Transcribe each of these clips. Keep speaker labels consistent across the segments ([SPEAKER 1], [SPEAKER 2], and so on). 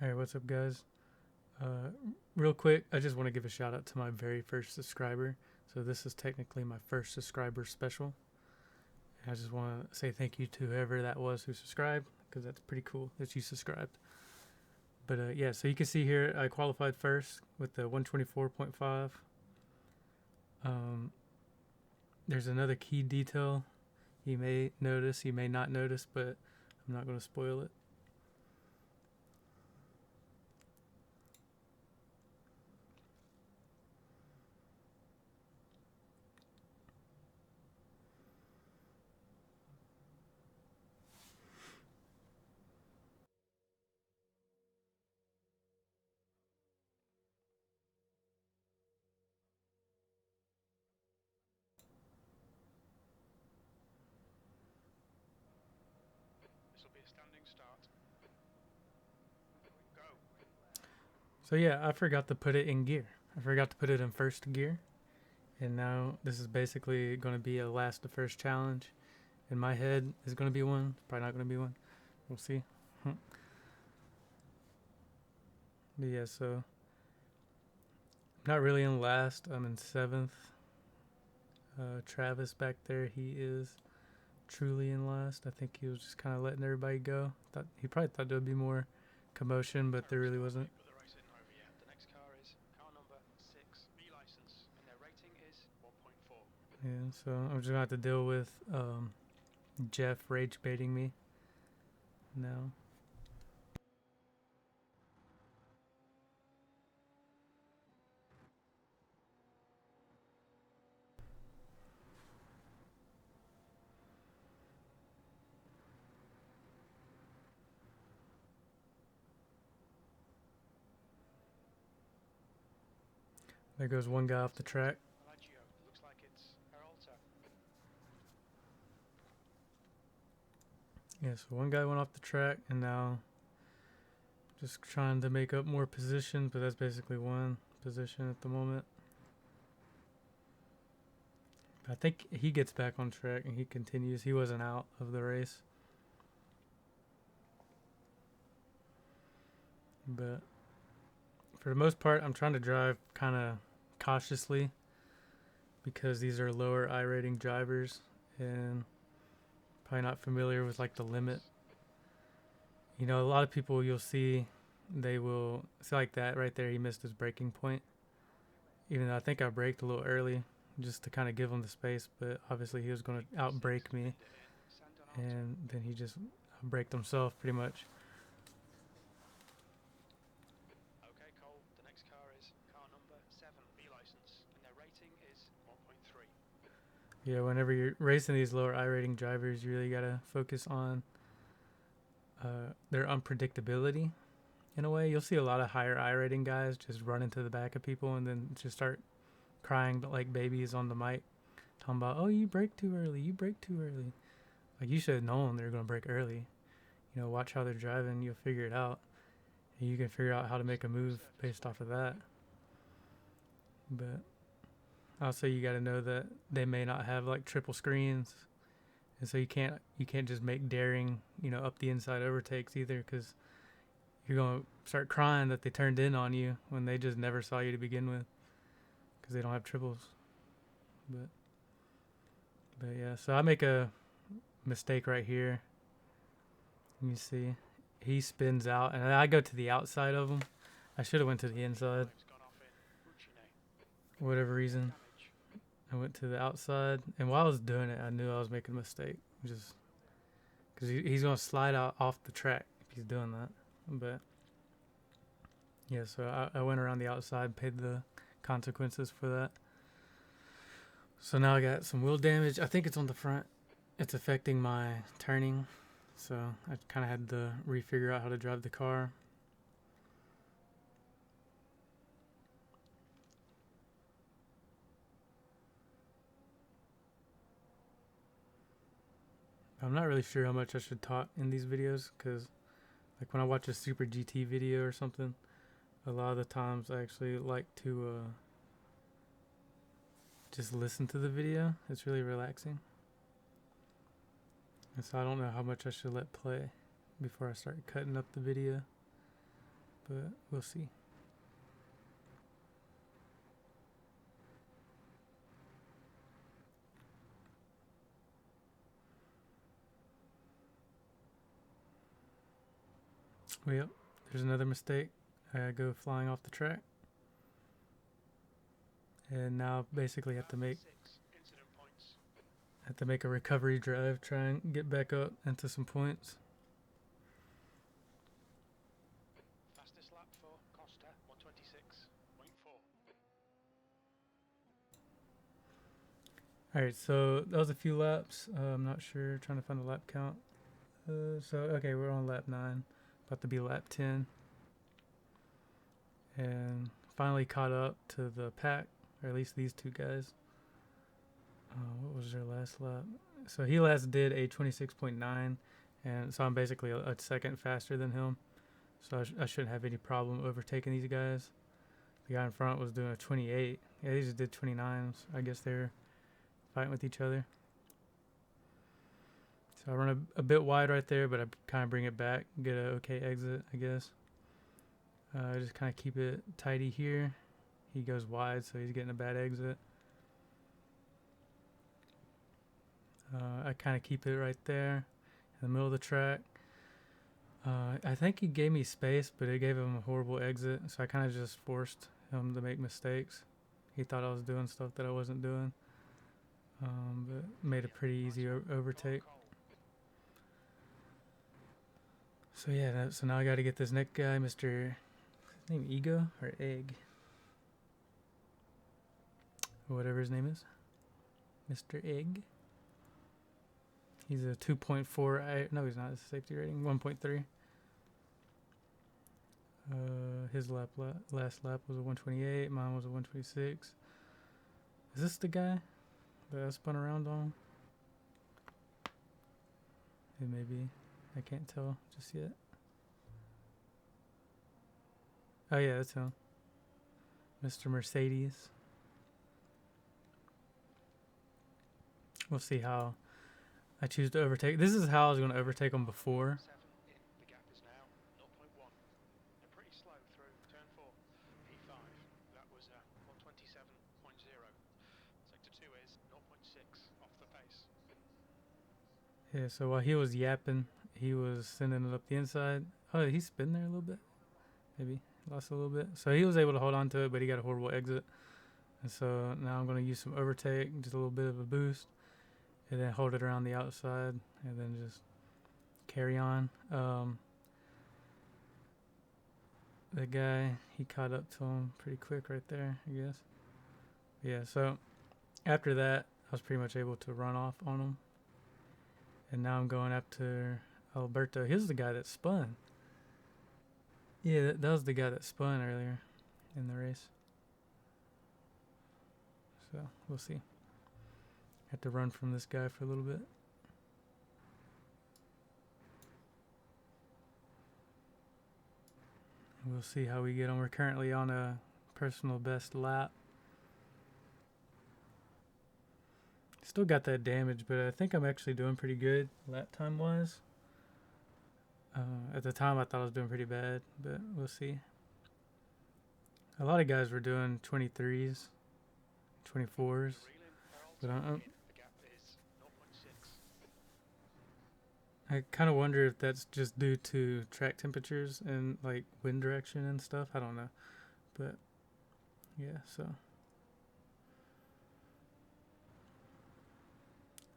[SPEAKER 1] Alright, what's up, guys? Uh, Real quick, I just want to give a shout out to my very first subscriber. So this is technically my first subscriber special. I just want to say thank you to whoever that was who subscribed, because that's pretty cool that you subscribed. But yeah, so you can see here I qualified first with the 124.5. There's another key detail you may notice, you may not notice, but I'm not going to spoil it.
[SPEAKER 2] This will be a standing start. Go.
[SPEAKER 1] So yeah, I forgot to put it in gear. I forgot to put it in first gear. And now this is basically going to be a last to first challenge. In my head, is going to be one. Probably not going to be one. We'll see. But yeah, so I'm not really in last. I'm in 7th. Travis back there, he is truly in last. I think he was just kind of letting everybody go. He probably thought there would be more commotion, but there really wasn't.
[SPEAKER 2] But the race isn't over yet. The next car is car number 6, B license, and their rating is 1.4.
[SPEAKER 1] Yeah, so I'm just going to have to deal with Jeff rage baiting me now. There goes one guy off the track.
[SPEAKER 2] Looks like it's Peralta.
[SPEAKER 1] Yeah, so one guy went off the track, and now just trying to make up more position, but that's basically one position at the moment. I think he gets back on track and he continues. He wasn't out of the race. But for the most part, I'm trying to drive kind of cautiously because these are lower I rating drivers and probably not familiar with like the limit. You know, a lot of people you'll see, they will see like that right there. He missed his braking point. Even though I think I braked a little early just to kind of give him the space, but obviously he was going to outbrake me, and then he just braked himself pretty much.
[SPEAKER 2] Okay, Cole, the next car is car number 7, B license, and their rating is 1.3.
[SPEAKER 1] Yeah, whenever you're racing these lower I rating drivers, you really got to focus on their unpredictability in a way. You'll see a lot of higher I rating guys just run into the back of people and then just start crying like babies on the mic, talking about, oh, you brake too early, you brake too early. Like, you should have known they were going to brake early. You know, watch how they're driving, you'll figure it out. And you can figure out how to make a move based off of that. But also you got to know that they may not have like triple screens. And so you can't just make daring, up the inside overtakes either, because you're going to start crying that they turned in on you when they just never saw you to begin with, because they don't have triples. But yeah, so I make a mistake right here. You see, he spins out, and I go to the outside of him. I should have went to the inside. For whatever reason, I went to the outside, and while I was doing it, I knew I was making a mistake, just because he's gonna slide out off the track if he's doing that. But yeah, so I went around the outside, paid the consequences for that. So now I got some wheel damage. I think it's on the front. It's affecting my turning. So I kind of had to refigure out how to drive the car. I'm not really sure how much I should talk in these videos, because like when I watch a Super GT video or something, a lot of the times I actually like to just listen to the video. It's really relaxing. And so I don't know how much I should let play before I start cutting up the video. but we'll see. Well, yep, there's another mistake. I go flying off the track. And now basically have to make a recovery drive, try and get back up into some points.
[SPEAKER 2] Fastest lap for Costa, 126.4.
[SPEAKER 1] Alright, so that was a few laps. I'm not sure, trying to find the lap count. Okay, we're on lap 9, about to be lap 10. And finally caught up to the pack, or at least these two guys. What was their last lap? So he last did a 26.9, and so I'm basically a second faster than him. So I shouldn't have any problem overtaking these guys. The guy in front was doing a 28. Yeah, they just did 29s. I guess they're fighting with each other. So I run a bit wide right there, but I kind of bring it back, get an okay exit, I guess. I just kind of keep it tidy here. He goes wide, so he's getting a bad exit. I kind of keep it right there in the middle of the track. I think he gave me space, but it gave him a horrible exit, so I kind of just forced him to make mistakes. He thought I was doing stuff that I wasn't doing, but made a pretty easy overtake. So yeah, so now I got to get this next guy, Mr. His name Ego or Egg, or whatever his name is, Mr. Egg. He's a 2.4. No, he's not. His safety rating 1.3. His last lap was a 128. Mine was a 126. Is this the guy that I spun around on? It may be. I can't tell just yet. Oh yeah, that's him. Mr. Mercedes. We'll see how I choose to overtake. This is how I was going to overtake him before.
[SPEAKER 2] The gap is now 0.1. They're pretty slow through turn 4. P5, that was 127.0. Sector 2 is 0.6 off the pace.
[SPEAKER 1] Yeah, so while he was yapping, he was sending it up the inside. Oh, he spin there a little bit? Maybe. Lost a little bit. So he was able to hold on to it, but he got a horrible exit. And so now I'm going to use some overtake, just a little bit of a boost. And then hold it around the outside, and then just carry on. The guy, he caught up to him pretty quick right there, I guess. Yeah, so after that, I was pretty much able to run off on him. And now I'm going after Alberto. He was the guy that spun. Yeah, that was the guy that spun earlier in the race. So, we'll see. Have to run from this guy for a little bit. We'll see how we get on. We're currently on a personal best lap. Still got that damage, but I think I'm actually doing pretty good lap time wise. At the time I thought I was doing pretty bad, but we'll see. A lot of guys were doing 23s, 24s, but I kind of wonder if that's just due to track temperatures and like wind direction and stuff. I don't know, but yeah, so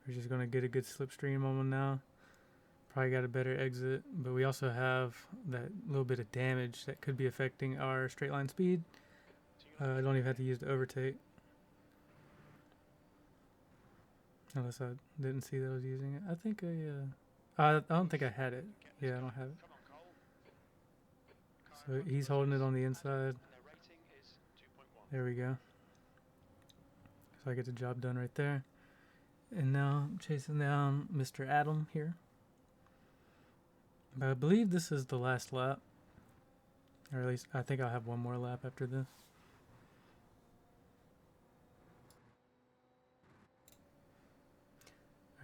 [SPEAKER 1] we're just gonna get a good slipstream on one now. Probably got a better exit, but we also have that little bit of damage that could be affecting our straight line speed. I don't even have to use the overtake. Unless I didn't see that I was using it. I think I don't think I had it. Yeah, I don't have it. So he's holding it on the inside. There we go. So I get the job done right there. And now I'm chasing down Mr. Adam here. But I believe this is the last lap. Or at least I think I'll have one more lap after this.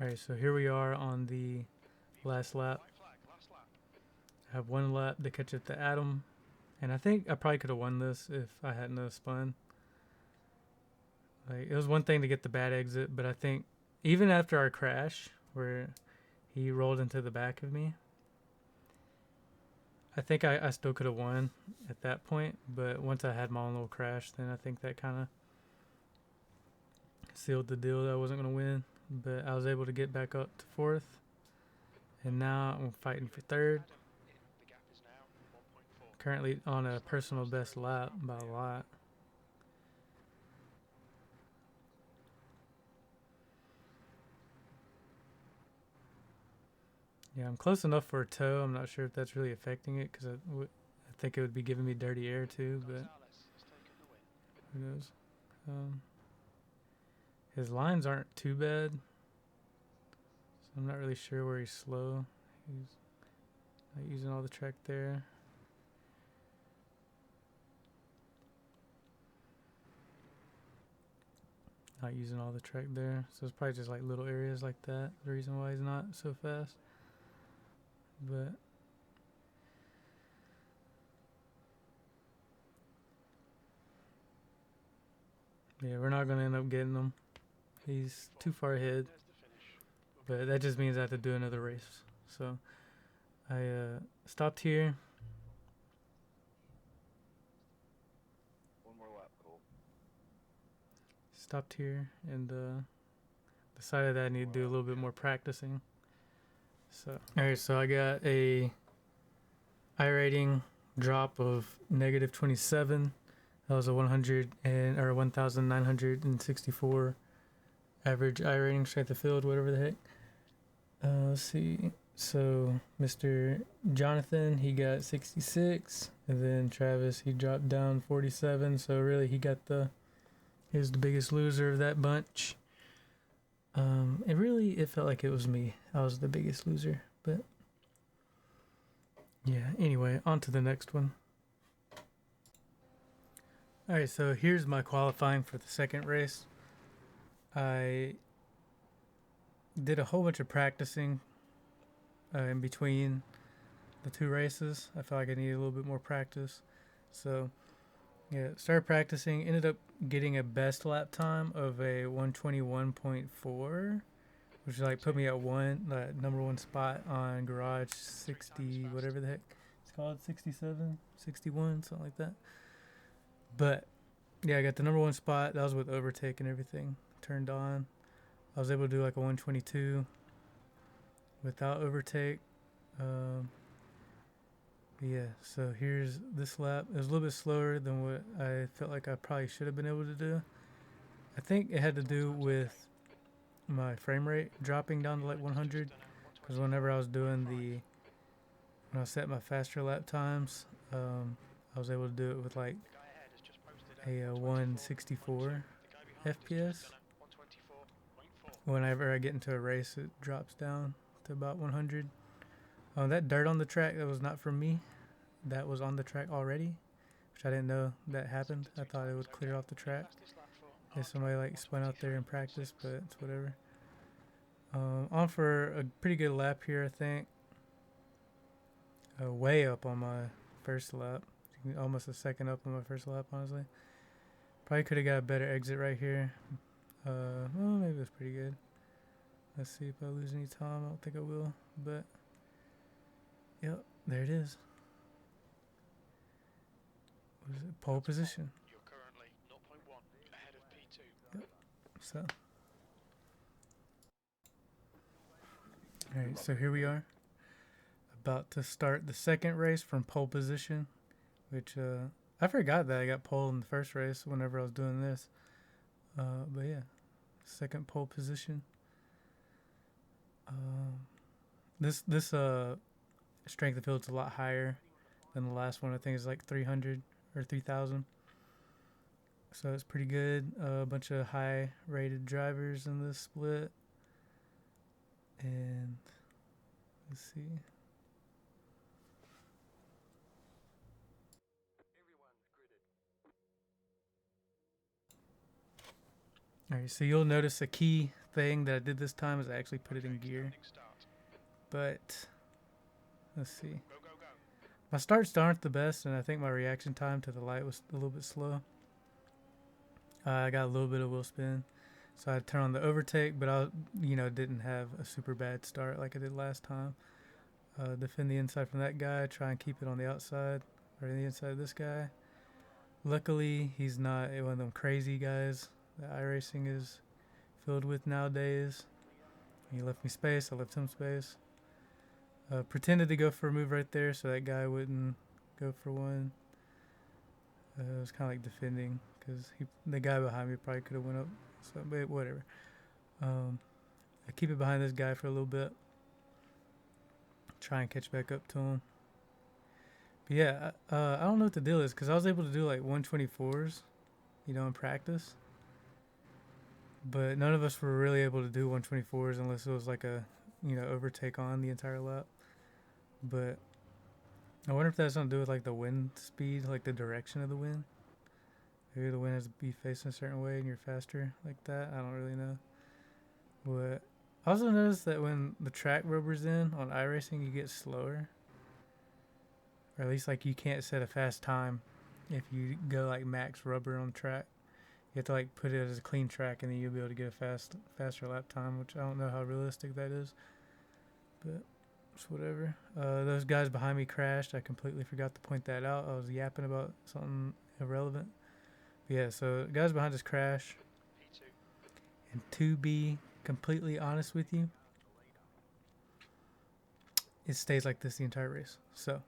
[SPEAKER 1] Alright, so here we are on the last lap. I have one lap to catch up to Adam, And I think I probably could have won this if I hadn't have spun. Like, it was one thing to get the bad exit, but I think even after our crash, where he rolled into the back of me, I think I still could have won at that point. But once I had my own little crash, then I think that kind of sealed the deal that I wasn't going to win. But I was able to get back up to 4th. And now I'm fighting for 3rd.
[SPEAKER 2] The gap is now 1.4.
[SPEAKER 1] Currently on a personal best lap by a lot. Yeah, I'm close enough for a tow. I'm not sure if that's really affecting it because I think it would be giving me dirty air too, but who knows. His lines aren't too bad, so I'm not really sure where he's slow. He's not using all the track there. Not using all the track there, so it's probably just like little areas like that. The reason why he's not so fast. But yeah, we're not gonna end up getting him. He's too far ahead. But that just means I have to do another race. So I stopped here.
[SPEAKER 3] One more lap, Cole.
[SPEAKER 1] Stopped here and decided that I need to do a little bit more practicing. So alright, so I got a iRating drop of -27. That was a 1,964 average iRating, strength of field, whatever the heck. Let's see. So Mr. Jonathan, he got 66, and then Travis, he dropped down 47. So really, he was the biggest loser of that bunch. It felt like it was me. I was the biggest loser, but yeah. Anyway, on to the next one. All right, so here's my qualifying for the second race. I did a whole bunch of practicing in between the two races. I felt like I needed a little bit more practice. So, yeah, started practicing. Ended up getting a best lap time of a 121.4, which like put me at number one spot on Garage 60, whatever the heck it's called, 67, 61, something like that. But yeah, I got the number one spot. That was with overtake and everything turned on. I was able to do like a 122 without overtake. Yeah, so here's this lap. It was a little bit slower than what I felt like I probably should have been able to do. I think it had to do with my frame rate dropping down to like 100, because whenever I was doing when I set my faster lap times, I was able to do it with like a 164 FPS. Whenever I get into a race, it drops down to about 100. That dirt on the track, that was not from me. That was on the track already, which I didn't know that happened. I thought it would clear off the track if somebody like spun out there in practice, but it's whatever. On for a pretty good lap here, I think. Way up on my first lap. Almost a second up on my first lap, honestly. Probably could have got a better exit right here. Well, maybe it was pretty good. Let's see if I lose any time. I don't think I will, but yep, there it is. What is it? Pole position.
[SPEAKER 2] You're currently 0.1 ahead of P2.
[SPEAKER 1] Yep. So, alright, so here we are. About to start the second race from pole position, which I forgot that I got pole in the first race whenever I was doing this. But yeah, second pole position. This strength of field's a lot higher than the last one. I think it's like 300 or 3,000. So it's pretty good. A bunch of high rated drivers in this split. And let's see. Alright, so you'll notice a key thing that I did this time is I actually put it in gear. But let's see. My starts aren't the best, and I think my reaction time to the light was a little bit slow. I got a little bit of wheel spin, so I turned on the overtake, but I, didn't have a super bad start like I did last time. Defend the inside from that guy, try and keep it on the outside or the inside of this guy. Luckily, he's not one of them crazy guys that iRacing is filled with nowadays. He left me space, I left him space. Pretended to go for a move right there so that guy wouldn't go for one. It was kind of like defending because the guy behind me probably could have went up. So, but whatever. I keep it behind this guy for a little bit. Try and catch back up to him. But yeah, I don't know what the deal is because I was able to do like 124s, in practice. But none of us were really able to do 124s unless it was like a, overtake on the entire lap. But I wonder if that has something to do with like the wind speed, like the direction of the wind. Maybe the wind has to be facing a certain way and you're faster like that. I don't really know. But I also noticed that when the track rubber's in on iRacing, you get slower. Or at least like you can't set a fast time if you go like max rubber on track. You have to like put it as a clean track and then you'll be able to get a faster lap time, which I don't know how realistic that is. But it's whatever. Those guys behind me crashed. I completely forgot to point that out. I was yapping about something irrelevant. But yeah, so guys behind us crash.
[SPEAKER 2] P2.
[SPEAKER 1] And to be completely honest with you, it stays like this the entire race. So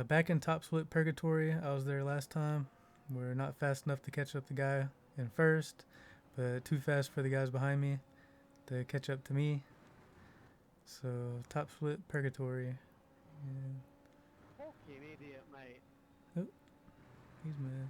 [SPEAKER 1] back in top split purgatory, I was there last time. We're not fast enough to catch up the guy in first, but too fast for the guys behind me to catch up to me. So top split purgatory. And
[SPEAKER 4] Fucking idiot, mate.
[SPEAKER 1] he's mad.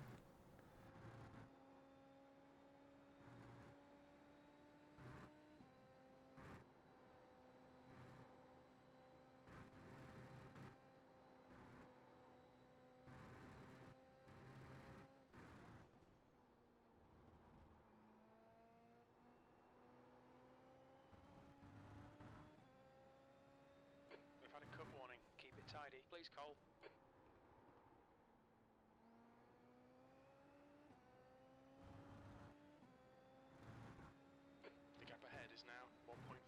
[SPEAKER 2] We've had a cut warning. Keep it tidy. Please, Cole. The gap ahead is now 1.4.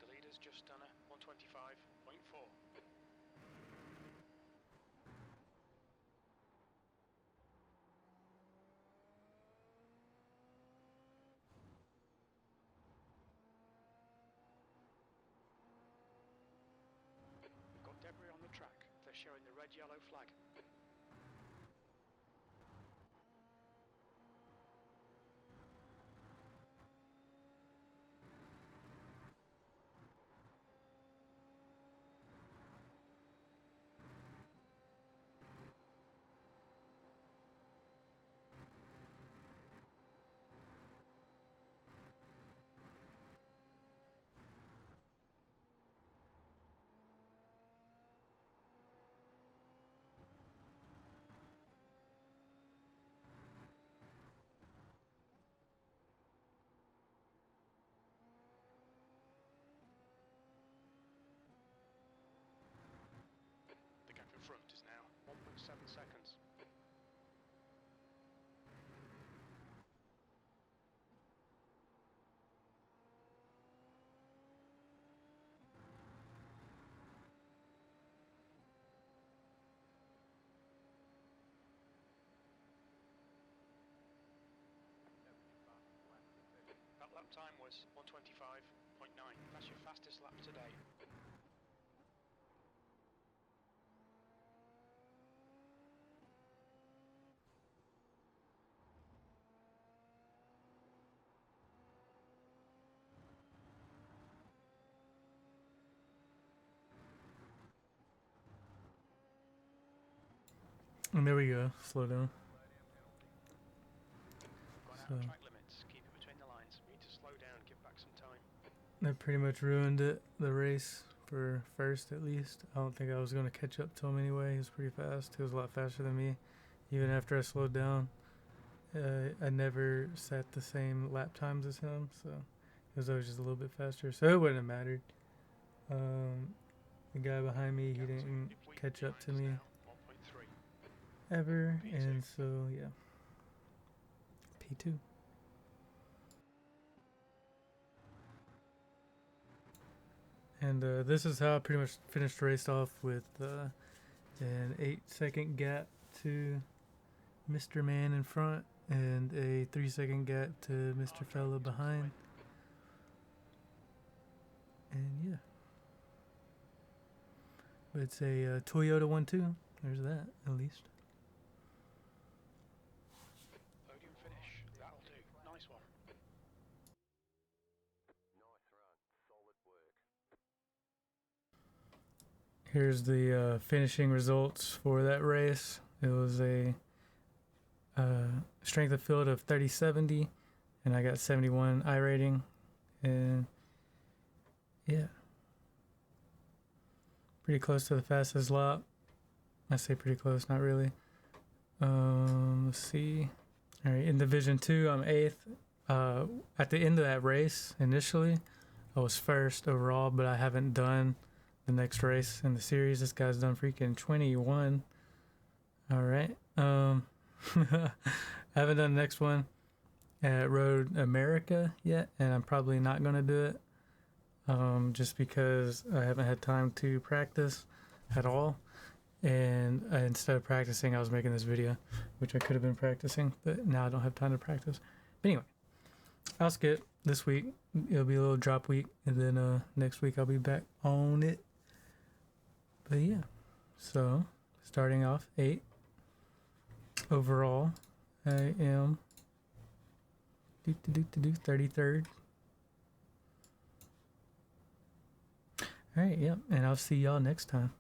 [SPEAKER 2] The leader's just done a 125.4. We've got debris on the track. They're showing the red-yellow flag. The gap in front is now 1.7 seconds. That lap time was 125.9. That's your fastest lap today.
[SPEAKER 1] And there we go. Slow down.
[SPEAKER 2] Gone out
[SPEAKER 1] So
[SPEAKER 2] of track limits. Keep it between the lines. We need to slow down, give back some time.
[SPEAKER 1] That pretty much ruined it, the race for first at least. I don't think I was going to catch up to him anyway. He was pretty fast. He was a lot faster than me. Even after I slowed down, I never set the same lap times as him, so it was always just a little bit faster. So it wouldn't have mattered. The guy behind me, he didn't catch up to me ever, and so yeah, P2. And this is how I pretty much finished the race off, with an 8-second gap to Mr. Man in front and a 3-second gap to Mr. Fella behind. And yeah. But it's a Toyota 1-2. There's that, at least.
[SPEAKER 2] Podium finish. That'll do. Nice one.
[SPEAKER 1] Here's the finishing results for that race. It was a strength of field of 3070, and I got 71 iRating, and yeah, pretty close to the fastest lap. I say pretty close, not really. Let's see. All right, in Division 2, I'm 8th. At the end of that race, initially, I was 1st overall, but I haven't done the next race in the series. This guy's done freaking 21. All right. I haven't done the next one at Road America yet, and I'm probably not going to do it just because I haven't had time to practice at all. And instead of practicing, I was making this video, which I could have been practicing, but now I don't have time to practice. But anyway, I'll skip this week. It'll be a little drop week, and then next week I'll be back on it. But yeah, so starting off 8 overall, I am 33rd. All right, yep, and I'll see y'all next time.